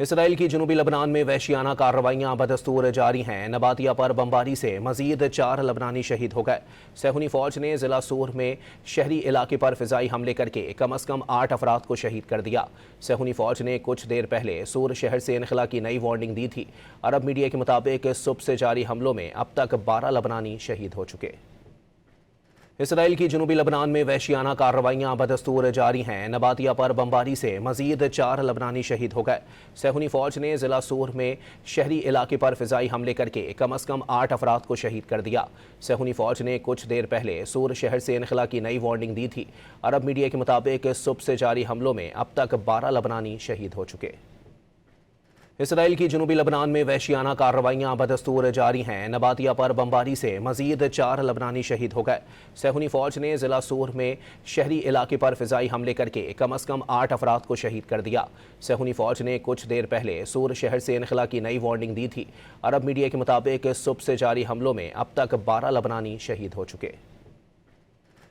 اسرائیل کی جنوبی لبنان میں وحشیانہ کارروائیاں بدستور جاری ہیں۔ نباتیہ پر بمباری سے مزید 4 لبنانی شہید ہو گئے۔ صہیونی فوج نے ضلع سور میں شہری علاقے پر فضائی حملے کر کے کم از کم 8 افراد کو شہید کر دیا۔ صہیونی فوج نے کچھ دیر پہلے سور شہر سے انخلا کی نئی وارننگ دی تھی۔ عرب میڈیا کے مطابق صبح سے جاری حملوں میں اب تک 12 لبنانی شہید ہو چکے۔ اسرائیل کی جنوبی لبنان میں وحشیانہ کارروائیاں بدستور جاری ہیں۔ نباتیہ پر بمباری سے مزید 4 لبنانی شہید ہو گئے۔ صہیونی فوج نے ضلع سور میں شہری علاقے پر فضائی حملے کر کے کم از کم 8 افراد کو شہید کر دیا۔ صہیونی فوج نے کچھ دیر پہلے سور شہر سے انخلا کی نئی وارننگ دی تھی۔ عرب میڈیا کے مطابق صبح سے جاری حملوں میں اب تک 12 لبنانی شہید ہو چکے۔ اسرائیل کی جنوبی لبنان میں وحشیانہ کارروائیاں بدستور جاری ہیں۔ نباتیہ پر بمباری سے مزید 4 لبنانی شہید ہو گئے۔ صہیونی فوج نے ضلع سور میں شہری علاقے پر فضائی حملے کر کے کم از کم 8 افراد کو شہید کر دیا۔ صہیونی فوج نے کچھ دیر پہلے سور شہر سے انخلا کی نئی وارننگ دی تھی۔ عرب میڈیا کے مطابق صبح سے جاری حملوں میں اب تک 12 لبنانی شہید ہو چکے۔